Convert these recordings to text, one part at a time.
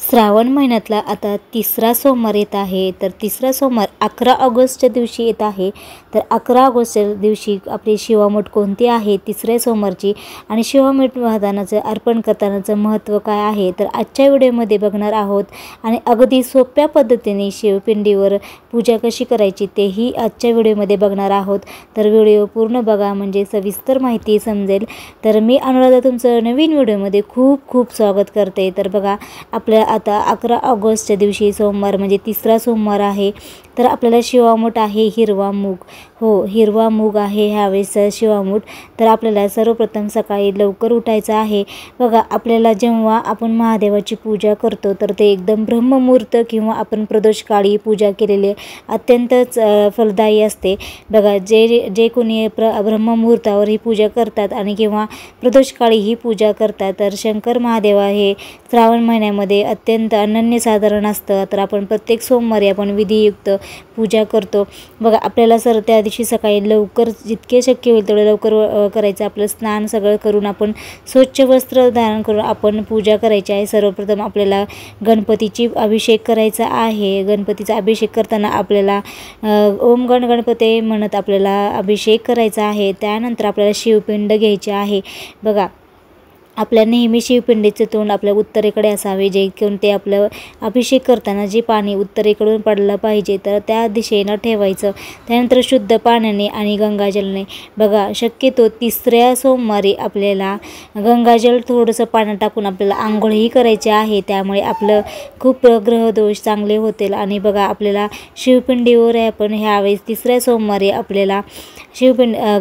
श्रावण महिन्यातला आता तिसरा सोमवार येत आहे। तर तिसरा सोमवार 11 ऑगस्टच्या दिवशी येत आहे। तर 11 ऑगस्टच्या दिवशी आपली शिवामूठ कोणती आहे तिसऱ्या सोमवारची आणि शिवामूठ वाहनाचं अर्पण करतानाचं महत्त्व काय आहे तर आजच्या व्हिडिओमध्ये बघणार आहोत। आणि अगदी सोप्या पद्धतीने शिवपिंडीवर पूजा कशी करायची तेही आजच्या व्हिडिओमध्ये बघणार आहोत। तर व्हिडिओ पूर्ण बघा म्हणजे सविस्तर माहिती समजेल। तर मी अनुराधा तुमचं नवीन व्हिडिओमध्ये खूप खूप स्वागत करते। तर बघा आपल्या आता 11 ऑगस्टच्या दिवशी सोमवार म्हणजे तिसरा सोमवार आहे। तर आपल्याला शिवामूठ आहे हिरवा मूग, हो हिरवा मूग आहे ह्यावेळेस शिवामूठ। तर आपल्याला सर्वप्रथम सकाळी लवकर उठायचं आहे। बघा आपल्याला जेव्हा आपण महादेवाची पूजा करतो तर ते एकदम ब्रह्ममुहूर्त किंवा आपण प्रदोषकाळी पूजा केलेली अत्यंतच फलदायी असते। बघा जे कोणी ब्रह्ममुहूर्तावर ही पूजा करतात आणि किंवा प्रदोषकाळी ही पूजा करतात तर शंकर महादेव हे श्रावण महिन्यामध्ये अत्यंत अनन्यसाधारण असतं। तर आपण प्रत्येक सोमवारी आपण विधियुक्त पूजा करतो। बघा आपल्याला त्या दिवशी सकाळी लवकर जितके शक्य होईल तेवढं लवकर करायचं। आपलं स्नान सगळं करून आपण स्वच्छ वस्त्र धारण करून आपण पूजा करायची आहे। सर्वप्रथम आपल्याला गणपतीची अभिषेक करायचा आहे। गणपतीचा अभिषेक करताना आपल्याला ओम गण गणपते म्हणत आपल्याला अभिषेक करायचा आहे। त्यानंतर आपल्याला शिवपिंड घ्यायचे आहे। बघा आपल्या नेहमी शिवपिंडीचे तोंड आपल्या उत्तरेकडे असावे, जे कोणते आपलं अभिषेक करताना जे पाणी उत्तरेकडून पडलं पाहिजे तर त्या दिशेनं ठेवायचं। त्यानंतर शुद्ध पाण्याने आणि गंगाजलने बघा शक्यतो तिसऱ्या सोमवारी आपल्याला गंगाजल थोडंसं पाण्यात टाकून आपल्याला आंघोळही करायची आहे। त्यामुळे आपलं खूप ग्रहदोष चांगले होतील। आणि बघा आपल्याला शिवपिंडीवर आपण ह्यावेळेस तिसऱ्या सोमवारी आपल्याला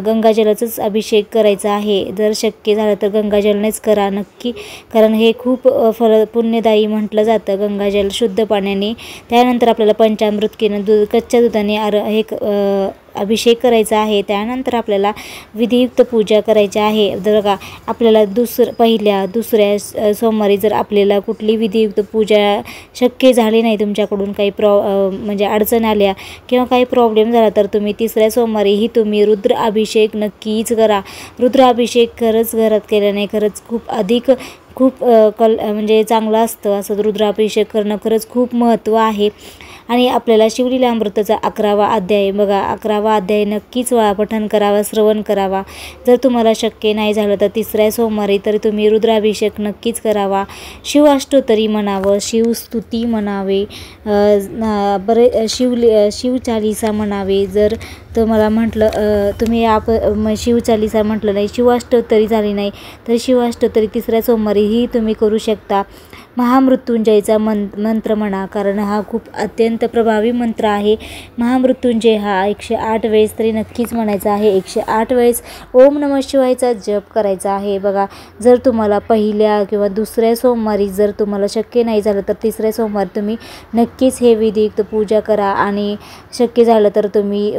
गंगाजलाचाच अभिषेक करायचा आहे। जर शक्य झालं तर गंगाजलनेच करा नक्की, कारण हे खूप पुण्यदायी म्हटलं जातं गंगाजल शुद्ध पाण्याने। त्यानंतर आपल्याला पंचामृत केलं कच्च्या दुधाने अभिषेक करायचा आहे। त्यानंतर आपल्याला विधियुक्त पूजा करायची आहे। जर का आपल्याला पहिल्या दुसऱ्या सोमवारी जर आपल्याला कुठली विधियुक्त पूजा शक्य झाली नाही, तुमच्याकडून काही म्हणजे अडचण आल्या किंवा काही प्रॉब्लेम झाला तर तुम्ही तिसऱ्या सोमवारीही तुम्ही रुद्र अभिषेक नक्कीच करा। रुद्र अभिषेक खरंच घरात केल्याने खरंच खूप म्हणजे चांगलं असतं। असं रुद्राभिषेक करणं खरंच खूप महत्त्व आहे। आणि आपल्याला शिवलीलामृताचा 11वा अध्याय बघा 11वा अध्याय नक्कीच पठण करावा, श्रवण करावा। जर तुम्हाला शक्य नाही झालं तर तिसऱ्या सोमवारी तर तुम्ही रुद्राभिषेक नक्कीच करावा। शिवाष्टोत्तरी म्हणावं, शिवस्तुती म्हणावे, शिवचालिसा म्हणावे। जर तुम्हाला म्हटलं तुम्ही शिवचालिसा म्हटलं नाही, शिवाष्टोत्तरी झाली नाही तर शिवाष्टोत्तरी तिसऱ्या सोमवारीही तुम्ही करू शकता। महामृत्युंजयचा मंत्र म्हणा, कारण हा खूप अत्यंत प्रभावी मंत्र आहे। महामृत्युंजय हा 108 वेळेस तरी नक्कीच म्हणायचा आहे। 108 वेळेस ओम नमः शिवायचा जप करायचा आहे। बघा जर तुम्हाला पहिल्या किंवा दुसऱ्या सोमवारी जर तुम्हाला शक्य नाही झालं तर तिसऱ्या सोमवारी तुम्ही नक्कीच हे विधियुक्त पूजा करा। आणि शक्य झालं तर तुम्ही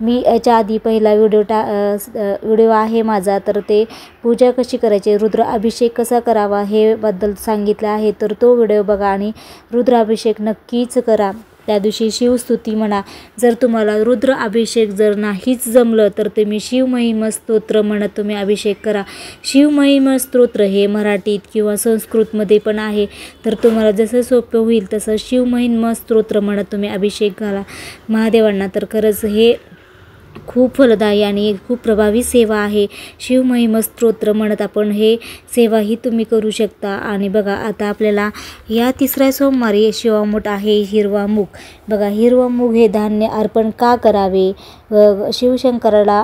मी याच्या आधी पहिला व्हिडिओ आहे माझा, तर ते पूजा कशी करायची, रुद्र अभिषेक कसा करावा हे बद्दल सांगितलं आहे। तर तो व्हिडिओ बघा आणि रुद्राभिषेक नक्कीच करा। त्या दिवशी शिवस्तुती म्हणा। जर तुम्हाला रुद्र अभिषेक जर नाहीच जमलं तर तुम्ही शिवमहिमा स्तोत्र म्हणत तुम्ही अभिषेक करा। शिवमहिमा स्तोत्र हे मराठीत किंवा संस्कृतमध्ये पण आहे। तर तुम्हाला जसं सोपं होईल तसं शिवमहिमा स्तोत्र म्हणत तुम्ही अभिषेक घाला महादेवांना। तर खरंच हे खूप फलदायी आणि खूप प्रभावी सेवा आहे। शिवमहिमा स्तोत्र म्हणत आपण हे सेवाही तुम्ही करू शकता। आणि बघा आता आपल्याला या तिसऱ्या सोमवारी शिवामूठ आहे हिरवा मूग। बघा हिरवा मूग हे धान्य अर्पण का करावे, शिवशंकराला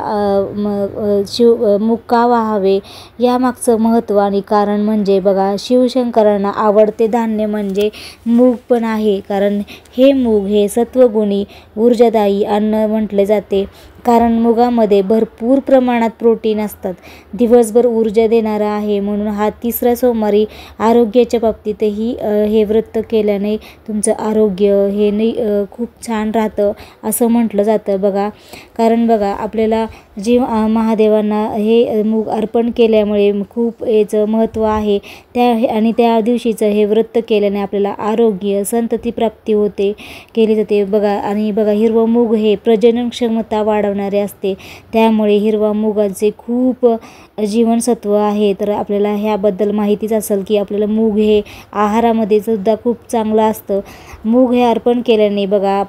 मूग का वाहावे यामागचं महत्त्व आणि कारण म्हणजे बघा शिवशंकरांना आवडते धान्य म्हणजे मूग पण आहे। कारण हे मूग हे सत्वगुणी ऊर्जादायी अन्न म्हटले जाते। कारण मुगामध्ये भरपूर प्रमाणात प्रोटीन असतात, दिवसभर ऊर्जा देणारा आहे। म्हणून हा तिसऱ्या सोमवारी आरोग्याच्या बाबतीतही हे व्रत केल्याने तुमचं आरोग्य हे खूप छान राहतं असं म्हटलं जातं। बघा कारण बघा आपल्याला जे महादेवांना हे मूग अर्पण केल्यामुळे खूप याचं महत्त्व आहे। त्या दिवशीचं हे व्रत केल्याने आपल्याला आरोग्य संतती प्राप्ती केली जाते। बघा आणि बघा हिरवं मूग हे प्रजनन क्षमता वाढवण्यास वाढवणारे असते, त्यामुळे हिरवा मुगाचे खूप जीवनसत्व आहे. तर आपल्याला ह्याबद्दल माहितीच असेल की आपल्याला मूग हे आहारामध्ये सुद्धा खूप चांगलं असतं. मूग हे अर्पण केल्याने बघा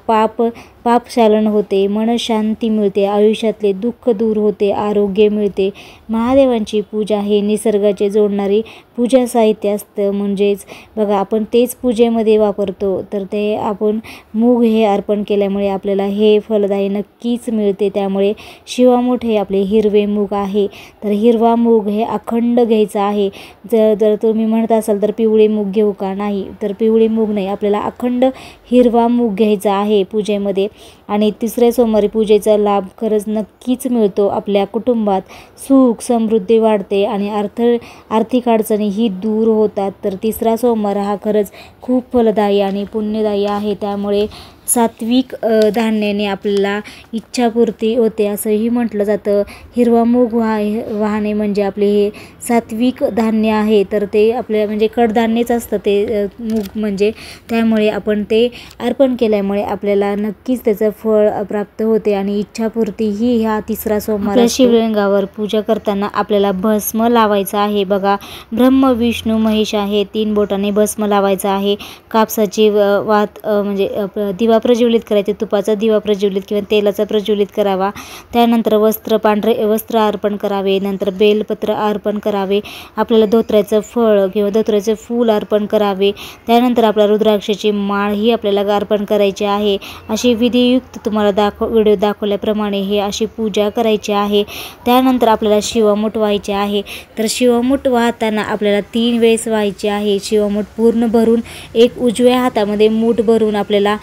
पापशालन होते, मनशांती मिळते, आयुष्यातले दुःख दूर होते, आरोग्य मिळते. महादेवांची पूजा हे निसर्गाचे जोडणारी पूजा साहित्य असतं. म्हणजेच बघा आपण तेच पूजेमध्ये वापरतो. तर ते आपण मूग हे अर्पण केल्यामुळे आपल्याला हे फलदायी नक्कीच मिळते. त्यामुळे शिवामूठ हे आपले हिरवे मूग आहे. तर हिरवा मूग हे अखंड घ्यायचा आहे. जर तुम्ही म्हणत असाल तर पिवळे मूग घेऊ का? नाही, तर पिवळे मूग नाही, आपल्याला अखंड हिरवा मूग घ्यायचा आहे पूजेमध्ये. आणि तिसऱ्या सोमवारी पूजेचा लाभ खरंच नक्कीच मिळतो. आपल्या कुटुंबात सुख समृद्धी वाढते आणि आर्थिक अडचणीही दूर होतात. तर तिसरा सोमवार हा खरंच खूप फलदायी आणि पुण्यदायी आहे. त्यामुळे सात्विक धान्याने आपल्याला इच्छापूर्ती होते असंही म्हटलं जातं. हिरवा मूग वाहणे म्हणजे आपले हे सात्विक धान्य आहे. तर ते आपल्या म्हणजे कडधान्यच असतं ते मूग म्हणजे. त्यामुळे आपण ते अर्पण केल्यामुळे आपल्याला नक्कीच त्याचं फळ प्राप्त होते आणि इच्छापूर्तीही ह्या तिसरा सोमवार. शिवलिंगावर पूजा करताना आपल्याला भस्म लावायचं आहे. बघा, ब्रह्म विष्णू महेश आहे, 3 बोटाने भस्म लावायचं आहे. कापसाची वात म्हणजे दिवा प्रज्वलित करायचे, तुपाचा दिवा प्रज्वलित किंवा तेलाचा प्रज्वलित करावा. त्यानंतर पांढरे वस्त्र अर्पण करावे. नंतर बेलपत्र अर्पण करावे. आपल्याला धोत्र्याचं फळ किंवा धोत्र्याचं फूल अर्पण करावे. त्यानंतर आपल्या रुद्राक्षाची माळ ही आपल्याला अर्पण करायची आहे. अशी विधियुक्त तुम्हाला व्हिडिओ दाखवल्याप्रमाणे हे अशी पूजा करायची आहे. त्यानंतर आपल्याला शिवामूठ व्हायचे आहे. तर शिवामूठ वाहताना आपल्याला 3 वेळेस व्हायचे आहे. शिवामूठ पूर्ण भरून एक उजव्या हातामध्ये मूठ भरून आपल्याला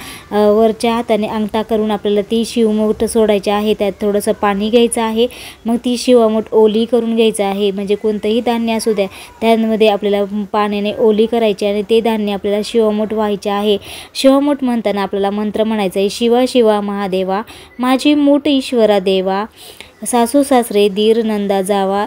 वरच्या हाताने अंगठा करून आपल्याला ती शिवमूठ सोडायची आहे. त्यात थोडंसं पाणी घ्यायचं आहे. मग ती शिवमूठ ओली करून घ्यायचं आहे. म्हणजे कोणतंही धान्य असू द्या त्यामध्ये आपल्याला पाण्याने ओली करायची आणि ते धान्य आपल्याला शिवमूठ व्हायचे आहे. शिवमूठ म्हणताना आपल्याला मंत्र म्हणायचा आहे, शिवा शिवा महादेवा माझी मूठ ईश्वरा देवा, सासू सासरे दीर नंदा जावा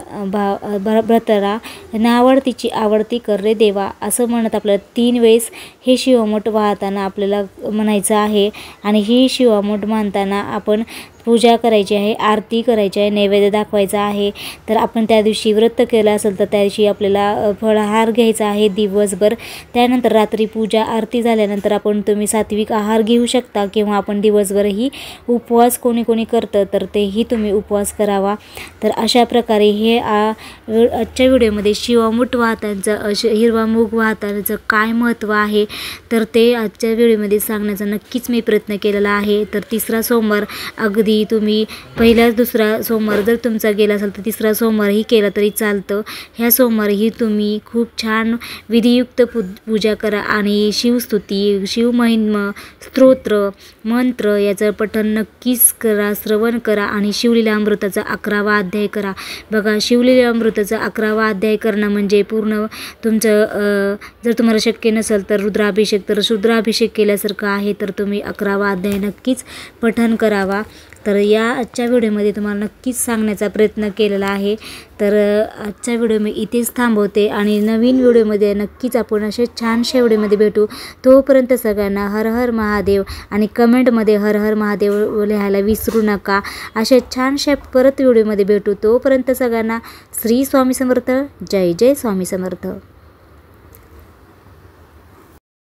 भ्रतरा नावडतीची आवडती कर रे देवा. असं म्हणत आपल्याला 3 वेळेस हे शिवमूठ वाहताना आपल्याला म्हणायचं आहे. आणि ही शिवमूठ म्हणताना आपण पूजा करायची आहे, आरती करायची आहे, नैवेद्य दाखवायचा आहे. तर आपण त्या दिवशी व्रत केलं असेल तर त्या दिवशी आपल्याला फळाहार घ्यायचा आहे दिवसभर. त्यानंतर रात्री पूजा आरती झाल्यानंतर तुम्ही सात्विक आहार घेऊ शकता किंवा आपण दिवसभरही उपवास कोणी करतं तर तेही तुम्ही उपवास करावा. तर अशा प्रकारे हे आजच्या व्हिडिओमध्ये शिवामूठ वाहतांचं हिरवा मूग वाहतांचं काय महत्त्व आहे तर ते आजच्या व्हिडिओमध्ये सांगण्याचा नक्कीच मी प्रयत्न केलेला आहे. तर तिसरा सोमवार अगदी तुम्ही पहिला दुसरा सोमवार जर तुमचा गेला असेल तर तिसरा सोमवारही केला तरी चालतं. ह्या सोमवारही तुम्ही खूप छान विधियुक्त पूजा करा आणि शिवस्तुती, शिवमहिमा, स्तोत्र, मंत्र याचं पठण नक्कीच करा, श्रवण करा आणि शिवलीलामृताचा 11वा अध्याय करा. बघा, शिवलीलामृताचा 11वा अध्याय करणं म्हणजे पूर्ण तुमचं जर तुम्हाला शक्य नसेल तर रुद्राभिषेक, तर रुद्राभिषेक केल्यासारखं आहे. तर तुम्ही 11वा अध्याय नक्कीच पठण करावा. तर या आजच्या व्हिडिओमध्ये तुम्हाला नक्कीच सांगण्याचा प्रयत्न केलेला आहे. तर आजचा व्हिडिओ मी इथेच थांबवते आणि नवीन व्हिडिओमध्ये नक्कीच आपण असे छानशा व्हिडिओमध्ये भेटू. तोपर्यंत सगळ्यांना हर हर महादेव आणि कमेंटमध्ये हर हर महादेव लिहायला विसरू नका. अशा छानशा परत व्हिडिओमध्ये भेटू. तोपर्यंत सगळ्यांना श्री स्वामी समर्थ. जय जय स्वामी समर्थ.